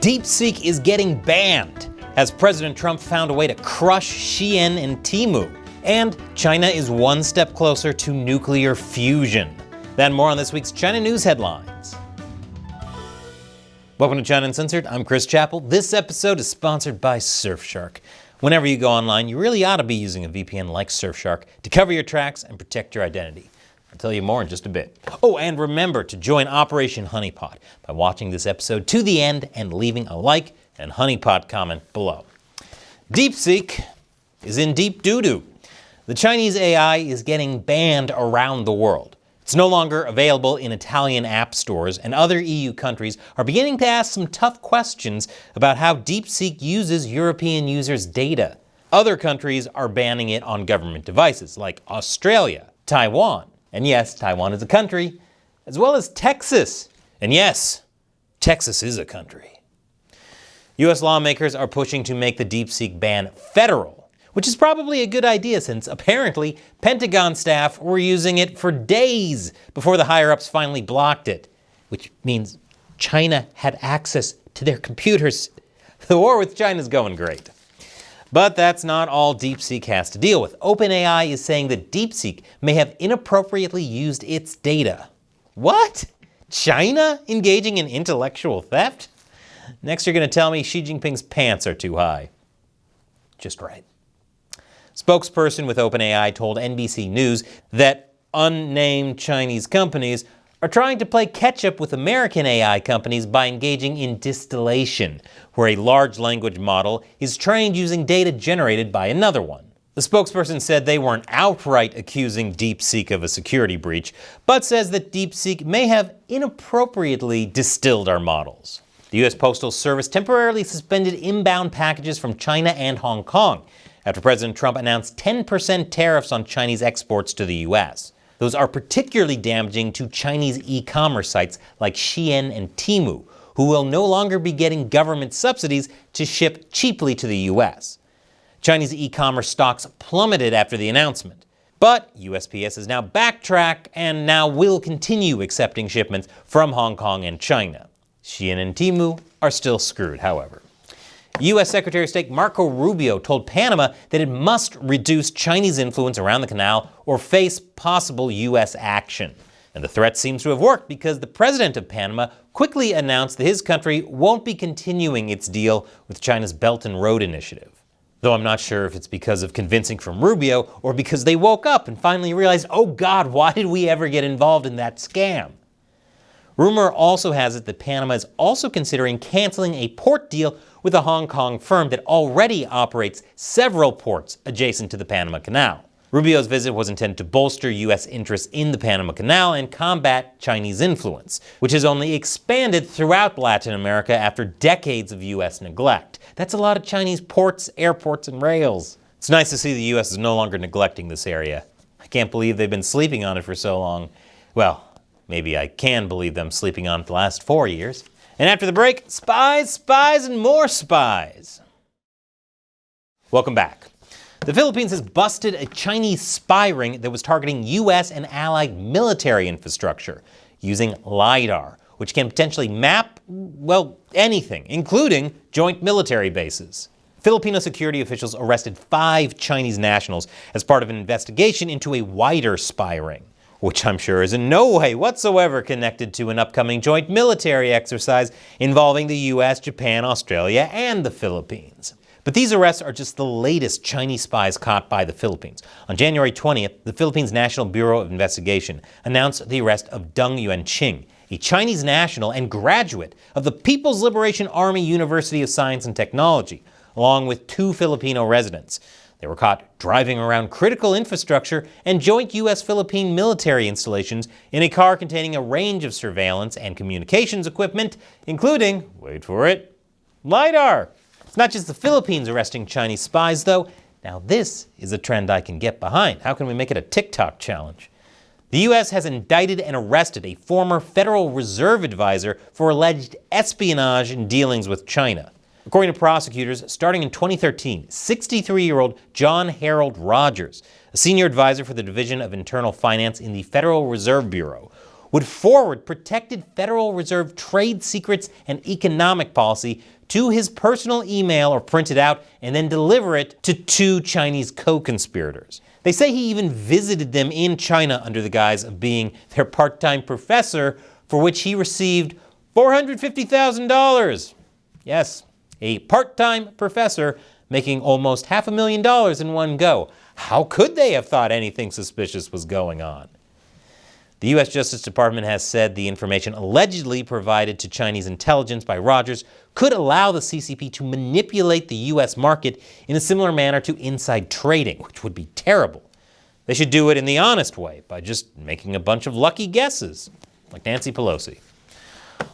DeepSeek is getting banned, as President Trump found a way to crush Shein and Temu. And China is one step closer to nuclear fusion. Then more on this week's China News headlines. Welcome to China Uncensored. I'm Chris Chappell. This episode is sponsored by Surfshark. Whenever you go online, you really ought to be using a VPN like Surfshark to cover your tracks and protect your identity. I'll tell you more in just a bit. Oh, and remember to join Operation Honeypot by watching this episode to the end and leaving a like and honeypot comment below. DeepSeek is in deep doo-doo. The Chinese AI is getting banned around the world. It's no longer available in Italian app stores, and other EU countries are beginning to ask some tough questions about how DeepSeek uses European users' data. Other countries are banning it on government devices, like Australia, Taiwan, and yes, Taiwan is a country, as well as Texas. And yes, Texas is a country. US lawmakers are pushing to make the DeepSeek ban federal, which is probably a good idea since apparently Pentagon staff were using it for days before the higher-ups finally blocked it, which means China had access to their computers. The war with China is going great. But that's not all DeepSeek has to deal with. OpenAI is saying that DeepSeek may have inappropriately used its data. What? China engaging in intellectual theft? Next you're going to tell me Xi Jinping's pants are too high. Just right. Spokesperson with OpenAI told NBC News that unnamed Chinese companies are trying to play catch-up with American AI companies by engaging in distillation, where a large language model is trained using data generated by another one. The spokesperson said they weren't outright accusing DeepSeek of a security breach, but says that DeepSeek may have inappropriately distilled our models. The U.S. Postal Service temporarily suspended inbound packages from China and Hong Kong after President Trump announced 10% tariffs on Chinese exports to the U.S. Those are particularly damaging to Chinese e-commerce sites like Shein and Temu, who will no longer be getting government subsidies to ship cheaply to the U.S. Chinese e-commerce stocks plummeted after the announcement, but USPS has now backtracked and now will continue accepting shipments from Hong Kong and China. Shein and Temu are still screwed, however. U.S. Secretary of State Marco Rubio told Panama that it must reduce Chinese influence around the canal or face possible U.S. action. And the threat seems to have worked because the president of Panama quickly announced that his country won't be continuing its deal with China's Belt and Road Initiative. Though I'm not sure if it's because of convincing from Rubio or because they woke up and finally realized, oh God, why did we ever get involved in that scam? Rumor also has it that Panama is also considering canceling a port deal with a Hong Kong firm that already operates several ports adjacent to the Panama Canal. Rubio's visit was intended to bolster U.S. interests in the Panama Canal and combat Chinese influence, which has only expanded throughout Latin America after decades of U.S. neglect. That's a lot of Chinese ports, airports, and rails. It's nice to see the U.S. is no longer neglecting this area. I can't believe they've been sleeping on it for so long. Well, maybe I can believe them sleeping on it the last 4 years. And after the break, spies, spies, and more spies. Welcome back. The Philippines has busted a Chinese spy ring that was targeting U.S. and allied military infrastructure using LiDAR, which can potentially map, well, anything, including joint military bases. Filipino security officials arrested 5 Chinese nationals as part of an investigation into a wider spy ring, which I'm sure is in no way whatsoever connected to an upcoming joint military exercise involving the US, Japan, Australia, and the Philippines. But these arrests are just the latest Chinese spies caught by the Philippines. On January 20th, the Philippines National Bureau of Investigation announced the arrest of Deng Yuanqing, a Chinese national and graduate of the People's Liberation Army University of Science and Technology, along with 2 Filipino residents. They were caught driving around critical infrastructure and joint U.S.-Philippine military installations in a car containing a range of surveillance and communications equipment, including, wait for it, LiDAR. It's not just the Philippines arresting Chinese spies, though. Now this is a trend I can get behind. How can we make it a TikTok challenge? The U.S. has indicted and arrested a former Federal Reserve advisor for alleged espionage and dealings with China. According to prosecutors, starting in 2013, 63-year-old John Harold Rogers, a senior advisor for the Division of Internal Finance in the Federal Reserve Bureau, would forward protected Federal Reserve trade secrets and economic policy to his personal email or print it out and then deliver it to 2 Chinese co-conspirators. They say he even visited them in China under the guise of being their part-time professor, for which he received $450,000. Yes, a part-time professor making almost $500,000 in one go. How could they have thought anything suspicious was going on? The U.S. Justice Department has said the information allegedly provided to Chinese intelligence by Rogers could allow the CCP to manipulate the U.S. market in a similar manner to inside trading, which would be terrible. They should do it in the honest way, by just making a bunch of lucky guesses, like Nancy Pelosi.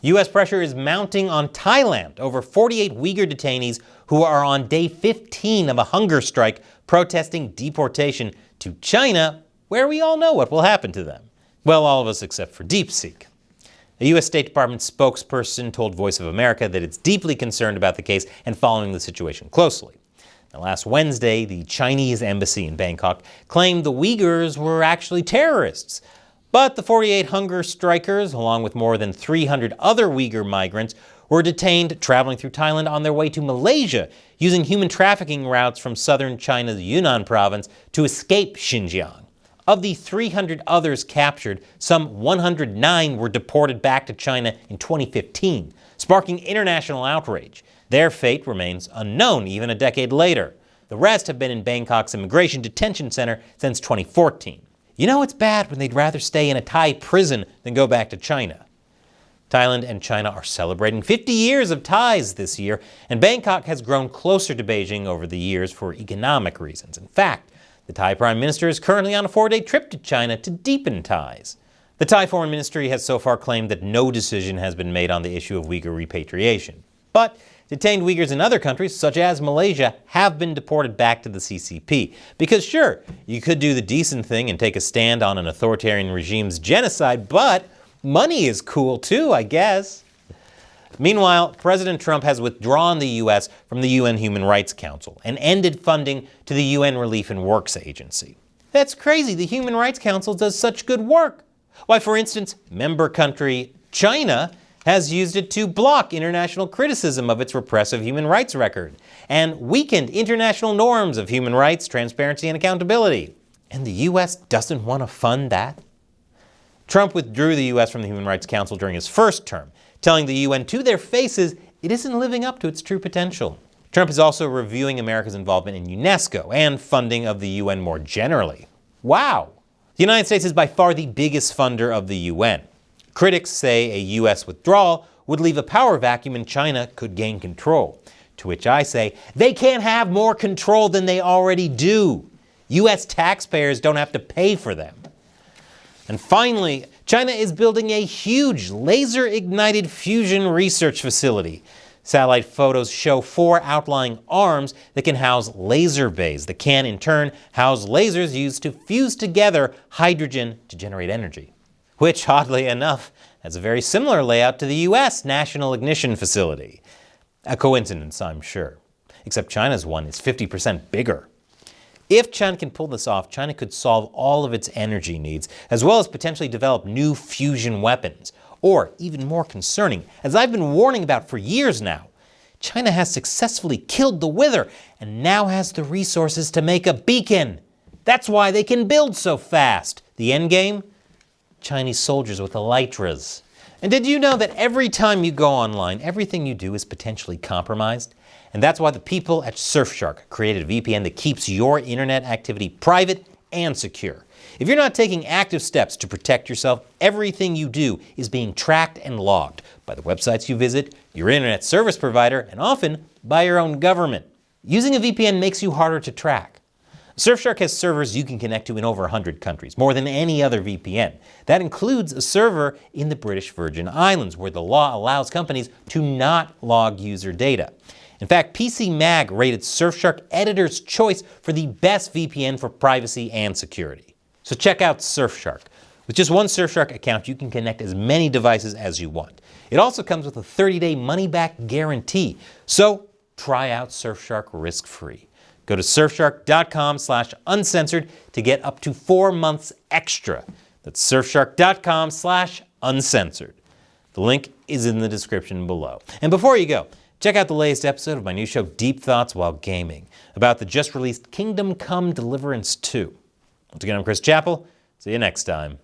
U.S. pressure is mounting on Thailand over 48 Uyghur detainees who are on day 15 of a hunger strike protesting deportation to China, where we all know what will happen to them. Well, all of us except for DeepSeek. A U.S. State Department spokesperson told Voice of America that it's deeply concerned about the case and following the situation closely. Now, last Wednesday, the Chinese embassy in Bangkok claimed the Uyghurs were actually terrorists. But the 48 hunger strikers, along with more than 300 other Uyghur migrants, were detained traveling through Thailand on their way to Malaysia, using human trafficking routes from southern China's Yunnan province to escape Xinjiang. Of the 300 others captured, some 109 were deported back to China in 2015, sparking international outrage. Their fate remains unknown even a decade later. The rest have been in Bangkok's immigration detention center since 2014. You know it's bad when they'd rather stay in a Thai prison than go back to China. Thailand and China are celebrating 50 years of ties this year, and Bangkok has grown closer to Beijing over the years for economic reasons. In fact, the Thai Prime Minister is currently on a 4-day trip to China to deepen ties. The Thai Foreign Ministry has so far claimed that no decision has been made on the issue of Uyghur repatriation. But detained Uyghurs in other countries, such as Malaysia, have been deported back to the CCP. Because sure, you could do the decent thing and take a stand on an authoritarian regime's genocide, but money is cool too, I guess. Meanwhile, President Trump has withdrawn the U.S. from the UN Human Rights Council and ended funding to the UN Relief and Works Agency. That's crazy. The Human Rights Council does such good work. Why, for instance, member country China has used it to block international criticism of its repressive human rights record and weakened international norms of human rights, transparency, and accountability. And the U.S. doesn't want to fund that? Trump withdrew the U.S. from the Human Rights Council during his first term, telling the UN to their faces it isn't living up to its true potential. Trump is also reviewing America's involvement in UNESCO and funding of the UN more generally. Wow! The United States is by far the biggest funder of the UN. Critics say a U.S. withdrawal would leave a power vacuum and China could gain control. To which I say, they can't have more control than they already do. U.S. taxpayers don't have to pay for them. And finally, China is building a huge laser-ignited fusion research facility. Satellite photos show 4 outlying arms that can house laser bays that can, in turn, house lasers used to fuse together hydrogen to generate energy. Which, oddly enough, has a very similar layout to the U.S. National Ignition Facility. A coincidence, I'm sure. Except China's one is 50% bigger. If China can pull this off, China could solve all of its energy needs, as well as potentially develop new fusion weapons. Or, even more concerning, as I've been warning about for years now, China has successfully killed the Wither and now has the resources to make a beacon. That's why they can build so fast. The endgame? Chinese soldiers with elytras. And did you know that every time you go online, everything you do is potentially compromised? And that's why the people at Surfshark created a VPN that keeps your internet activity private and secure. If you're not taking active steps to protect yourself, everything you do is being tracked and logged by the websites you visit, your internet service provider, and often by your own government. Using a VPN makes you harder to track. Surfshark has servers you can connect to in over 100 countries, more than any other VPN. That includes a server in the British Virgin Islands, where the law allows companies to not log user data. In fact, PC Mag rated Surfshark Editor's Choice for the best VPN for privacy and security. So check out Surfshark. With just one Surfshark account, you can connect as many devices as you want. It also comes with a 30-day money-back guarantee. So try out Surfshark risk-free. Go to surfshark.com/uncensored to get up to 4 months extra. That's surfshark.com/uncensored. Uncensored. The link is in the description below. And before you go, check out the latest episode of my new show, Deep Thoughts While Gaming, about the just-released Kingdom Come Deliverance 2. Once again, I'm Chris Chappell. See you next time.